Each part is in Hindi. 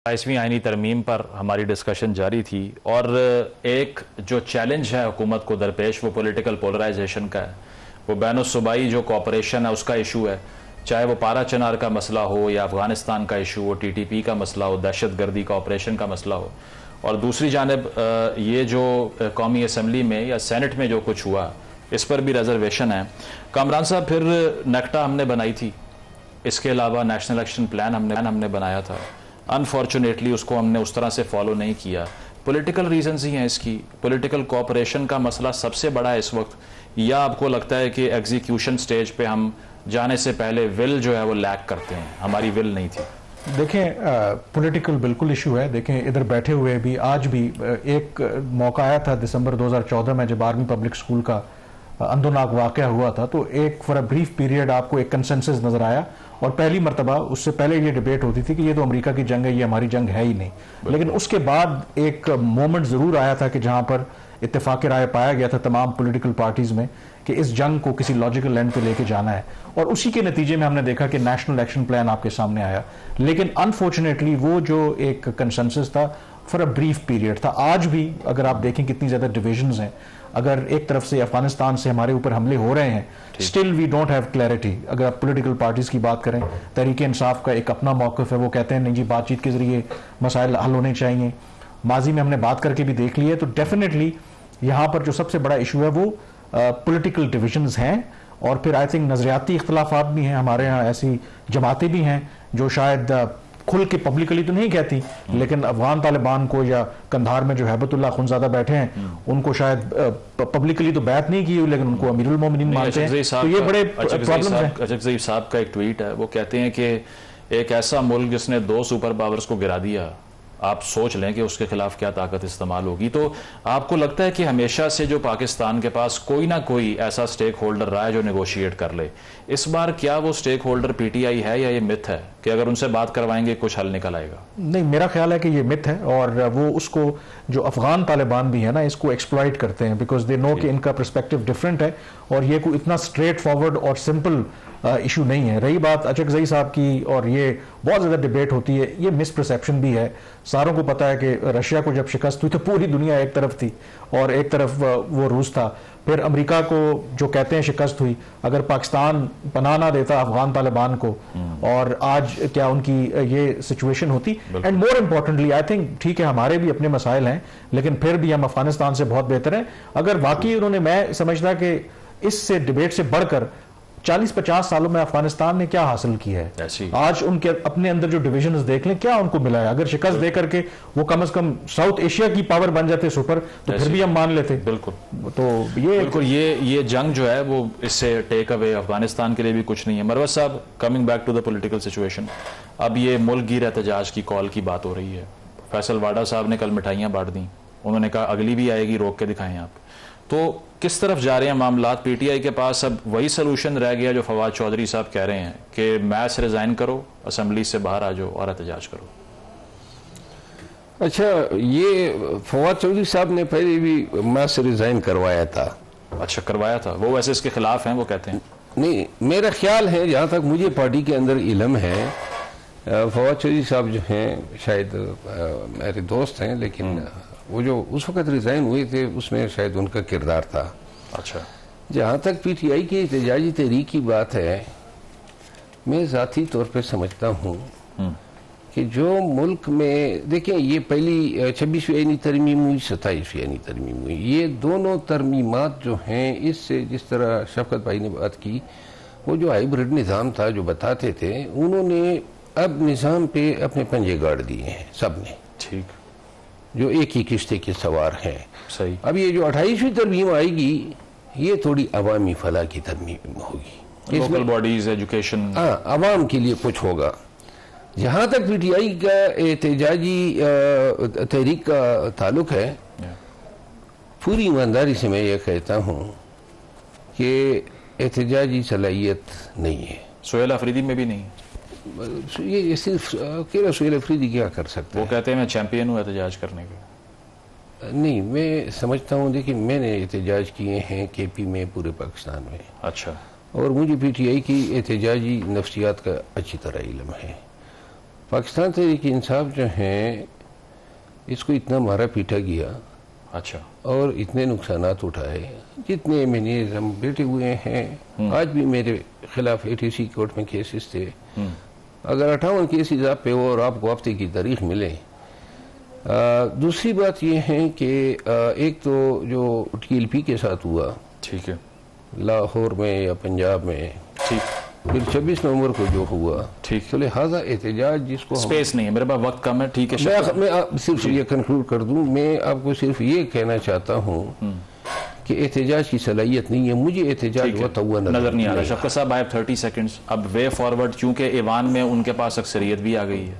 22वीं आईनी तरमीम पर हमारी डिस्कशन जारी थी और एक जो चैलेंज है हुकूमत को दरपेश वो पॉलिटिकल पोलराइजेशन का है। वो बैनुस्सूबाई जो कॉपरेशन है उसका इशू है, चाहे वो पारा चनार का मसला हो या अफगानिस्तान का इशू हो, TTP का मसला हो, दहशत गर्दी का ऑपरेशन का मसला हो। और दूसरी जानब ये जो कौमी असम्बली में या सेनेट में जो कुछ हुआ इस पर भी रिजर्वेशन है। कामरान साहब, फिर नेक्टा हमने बनाई थी, इसके अलावा नेशनल एक्शन प्लान हमने बनाया था। अनफॉर्चुनेटली उसको हमने उस तरह से फॉलो नहीं किया। पॉलिटिकल रीजंस ही हैं इसकी। पॉलिटिकल कोऑपरेशन का मसला सबसे बड़ा है इस वक्त, या आपको लगता है कि एग्जीक्यूशन स्टेज पे हम जाने से पहले विल जो है वो लैक करते हैं? हमारी विल नहीं थी। देखें, पॉलिटिकल बिल्कुल इशू है। देखें, इधर बैठे हुए भी आज भी एक मौका आया था दिसंबर 2014 में जब आर्मी पब्लिक स्कूल का अंदोनाक वाकया हुआ था, तो एक फॉर अ ब्रीफ पीरियड आपको एक कंसेंसस नजर आया और पहली मरतबा उससे पहले ये डिबेट होती थी कि ये तो अमेरिका की जंग है, ये हमारी जंग है ही नहीं। लेकिन उसके बाद एक मोमेंट जरूर आया था कि जहां पर इत्तेफाक राय पाया गया था तमाम पॉलिटिकल पार्टीज में कि इस जंग को किसी लॉजिकल एंड पे लेके जाना है, और उसी के नतीजे में हमने देखा कि नेशनल एक्शन प्लान आपके सामने आया। लेकिन अनफॉर्चुनेटली वो जो एक कंसेंसस था फॉर अ ब्रीफ पीरियड था। आज भी अगर आप देखें कितनी ज्यादा डिविजन्स हैं, अगर एक तरफ से अफगानिस्तान से हमारे ऊपर हमले हो रहे हैं, still we don't have clarity. अगर आप पॉलिटिकल पार्टीज की बात करें, तहरीक इंसाफ का एक अपना मौक़िफ़ है, वो कहते हैं नहीं जी बातचीत के जरिए मसाइल हल होने चाहिए। माजी में हमने बात करके भी देख लिया है। तो डेफिनेटली यहाँ पर जो सबसे बड़ा इशू है वो पॉलिटिकल डिविजन्स हैं, और फिर आई थिंक नजरियाती इख्तलाफात भी हैं। हमारे यहाँ ऐसी जमातें भी हैं जो शायद खुल के पब्लिकली तो नहीं कहती, लेकिन अफगान तालिबान को या कंधार में जो हैबतुल्लाह खुनजादा बैठे हैं उनको शायद पब्लिकली तो बात नहीं की हुई, लेकिन उनको अमीरुल मोमिनीन मानते हैं। तो ये बड़े प्रॉब्लम है। अचकज़ई साहब का एक ट्वीट है, वो कहते हैं कि एक ऐसा मुल्क जिसने 2 सुपर पावर्स को गिरा दिया, आप सोच लें कि उसके खिलाफ क्या ताकत इस्तेमाल होगी। तो आपको लगता है कि हमेशा से जो पाकिस्तान के पास कोई ना कोई ऐसा स्टेक होल्डर रहा है जो नेगोशिएट कर ले, इस बार क्या वो स्टेक होल्डर PTI है या ये मिथ है कि अगर उनसे बात करवाएंगे कुछ हल निकल आएगा? नहीं, मेरा ख्याल है कि ये मिथ है, और वो उसको जो अफगान तालिबान भी है ना, इसको एक्सप्लॉइट करते हैं बिकॉज दे नो कि इनका पर्सपेक्टिव डिफरेंट है और ये कोई इतना स्ट्रेट फॉरवर्ड और सिंपल इशू नहीं है। रही बात अचकज़ई साहब की, और ये बहुत ज़्यादा डिबेट होती है, ये मिसपरसेप्शन भी है। सारों को पता है कि रशिया को जब शिकस्त हुई तो पूरी दुनिया एक तरफ थी और एक तरफ वो रूस था। फिर अमेरिका को जो कहते हैं शिकस्त हुई, अगर पाकिस्तान पनाह ना देता अफगान तालिबान को, और आज क्या उनकी ये सिचुएशन होती। And more importantly I think, ठीक है हमारे भी अपने मसाइल हैं, लेकिन फिर भी हम अफगानिस्तान से बहुत बेहतर हैं। अगर वाकई उन्होंने, मैं समझता कि इससे डिबेट से बढ़कर 40-50 सालों में अफगानिस्तान ने क्या हासिल किया है, आज उनके अपने अंदर जो डिविजन्स देख लें क्या उनको मिला है। अगर शिकस्त दे करके वो कम से कम साउथ एशिया की पावर बन जाते सुपर, तो फिर भी हम मान लेते। बिल्कुल। तो ये जंग जो है वो इससे टेक अवे अफगानिस्तान के लिए भी कुछ नहीं है। मरवत साहब, coming back to the political situation, अब ये मुल्क गिर एहतजाज की कॉल की बात हो रही है। फैसल वाडा साहब ने कल मिठाइयाँ बांट दी, उन्होंने कहा अगली भी आएगी, रोक के दिखाएं आप। तो किस तरफ जा रहे हैं मामलात? PTI के पास अब वही सोल्यूशन रह गया जो फवाद चौधरी साहब कह रहे हैं कि मैच रिजाइन करो, असेंबली से बाहर आ जाओ और एहतजाज करो। अच्छा, ये फवाद चौधरी साहब ने पहले भी मैच रिजाइन करवाया था। अच्छा, करवाया था? वो वैसे इसके खिलाफ हैं, वो कहते हैं। नहीं, मेरा ख्याल है, जहाँ तक मुझे पार्टी के अंदर इल्म है, फवाद चौधरी साहब जो हैं शायद मेरे दोस्त हैं, लेकिन वो जो उस वक्त रिजाइन हुए थे उसमें शायद उनका किरदार था। अच्छा, जहाँ तक PTI की एहतजाजी तहरीक की बात है, मैं ज़ाती तौर पे समझता हूँ कि जो मुल्क में, देखें, ये पहली 26वीं आईनी तरमीम हुई, 27वीं आईनी तरमीम हुई, ये दोनों तरमीमात जो हैं, इससे जिस तरह शफकत भाई ने बात की, वो जो हाइब्रिड निज़ाम था जो बताते थे, उन्होंने अब निज़ाम पे अपने पंजे गाड़ दिए हैं सब ने। ठीक, जो एक ही किश्ते के सवार हैं। सही। अब ये जो 28वीं तरमीम आएगी, ये थोड़ी अवामी फलाह की तरमीम होगी, लोकल बॉडीज, एजुकेशन, हाँ, अवाम के लिए कुछ होगा। जहाँ तक PTI का एहतजाजी तहरीक का ताल्लुक है, पूरी ईमानदारी से मैं ये कहता हूँ कि एहतजाजी सलाहियत नहीं है। सोहेल अफरीदी में भी नहीं। ये सिर्फ अकेला सोहेल अफरीदी क्या कर सकते हैं? वो कहते हैं मैं चैंपियन हूँ एहतजाज करने के। नहीं, मैं समझता हूँ, देखिए, मैंने एहतजाज किए हैं KP में, पूरे पाकिस्तान में। अच्छा। और मुझे PTI की एहतजाजी नफ्सियात का अच्छी तरह इल्म है। पाकिस्तान तहरीक इंसाफ जो है इसको इतना मारा पीटा गया, अच्छा, और इतने नुकसानात उठाए, जितने मैंने हम बैठे हुए हैं, आज भी मेरे खिलाफ ATC कोर्ट में केसेस थे। अगर 58 केसेस आप पे हो और आपको हफ्ते की तारीख मिले। दूसरी बात यह है कि एक तो जो TLP के साथ हुआ, ठीक है, लाहौर में या पंजाब में, ठीक, फिर 26 नवंबर को जो हुआ, ठीक, तो लिहाजा एहतजाज जिसको स्पेस नहीं है, मेरे पास वक्त कम है, ठीक है, मैं सिर्फ ये कंक्लूड कर दूं, मैं आपको सिर्फ ये कहना चाहता हूं कि एहतजाज की सलाहियत नहीं है, मुझे एहतजाज होता हुआ नजर नहीं आ रहा। शफकत साहब, आई हैव 30 सेकंड्स। अब वे फॉरवर्ड, चूंकि ईवान में उनके पास अक्सरियत भी आ गई है,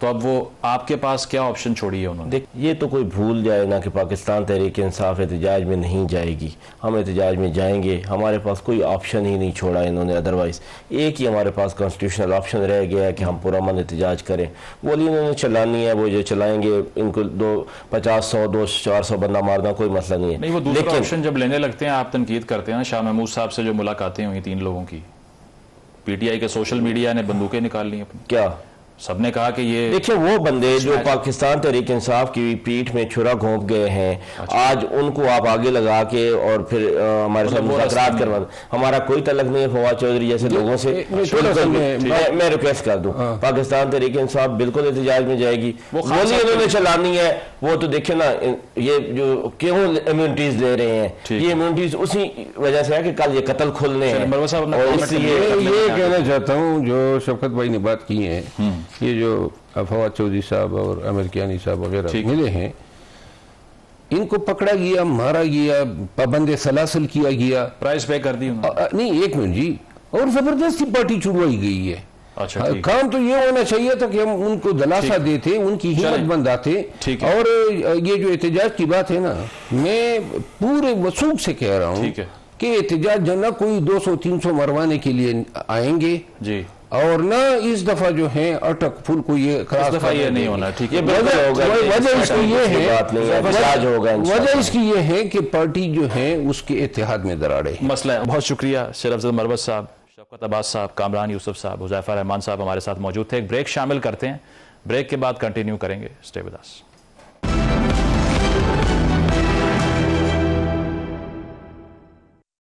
तो अब वो आपके पास क्या ऑप्शन छोड़ी है उन्होंने? देख, ये तो कोई भूल जाए ना कि पाकिस्तान तहरीक इंसाफ एहतजाज में नहीं जाएगी, हम एहतजाज में जाएंगे। हमारे पास कोई ऑप्शन ही नहीं छोड़ा इन्होंने, अदरवाइज एक ही हमारे पास कॉन्स्टिट्यूशनल ऑप्शन रह गया है कि हम पुरअमन एहतजाज करें। बोली इन्होंने चलानी है, वो जो चलाएंगे, इनको 50, 100, 200, 400 बंदा मारना कोई मसला नहीं है। नहीं, वो दूसरा ऑप्शन जब लेने लगते हैं, आप तनकीद करते हैं ना, शाह महमूद साहब से जो मुलाकातें हुई 3 लोगों की, PTI के सोशल मीडिया ने बंदूकें निकाल ली अपनी, क्या सबने कहा कि ये देखिए वो बंदे जो पाकिस्तान तहरीक इंसाफ की पीठ में छुरा घोंप गए हैं, अच्छा, आज उनको आप आगे लगा के और फिर हमारे साथ मुज़ाकरात करवा, हमारा कोई तलक नहीं है फवाद चौधरी जैसे लोगों से। मैं रिक्वेस्ट कर दूं, पाकिस्तान तहरीक इंसाफ बिल्कुल एहतजाज में जाएगी। गोली इन्होंने चलानी है, वो तो देखे ना, ये जो क्यों इम्यूनिटीज ले रहे हैं, ये इम्यूनिटीज उसी वजह से है कि कल ये कत्ल खुलने हैं। ये कहना चाहता हूँ जो शफकत भाई ने बात की है, ये जो फवाद चौधरी साहब और अमेरिकानी साहब वगैरह मिले हैं, इनको पकड़ा गया, मारा गया, पाबंद सलासल किया गया, प्राइस पे कर दी नहीं, एक मिनट जी, और जबरदस्ती पार्टी छुड़वाई गई है। अच्छा, काम तो ये होना चाहिए था कि हम उनको दिलासा देते, उनकी हिम्मत बंधाते। और ये जो एहतजाज की बात है ना, मैं पूरे वसूख से कह रहा हूँ कि एहतजाज जो ना कोई 200-300 मरवाने के लिए आएंगे जी, और ना इस दफा जो है अटक फुल को ये ये नहीं होना, ठीक है। वजह इसकी ये है, वजह इसकी ये है कि पार्टी जो है उसके इत्तेहाद में दराड़े मसला है। बहुत शुक्रिया शेर अफजल मरवत साहब, शफकत अब्बास साहब, कामरान यूसुफ साहब, हुज़ैफा रहमान साहब हमारे साथ मौजूद थे। एक ब्रेक शामिल करते हैं, ब्रेक के बाद कंटिन्यू करेंगे। Stay with us.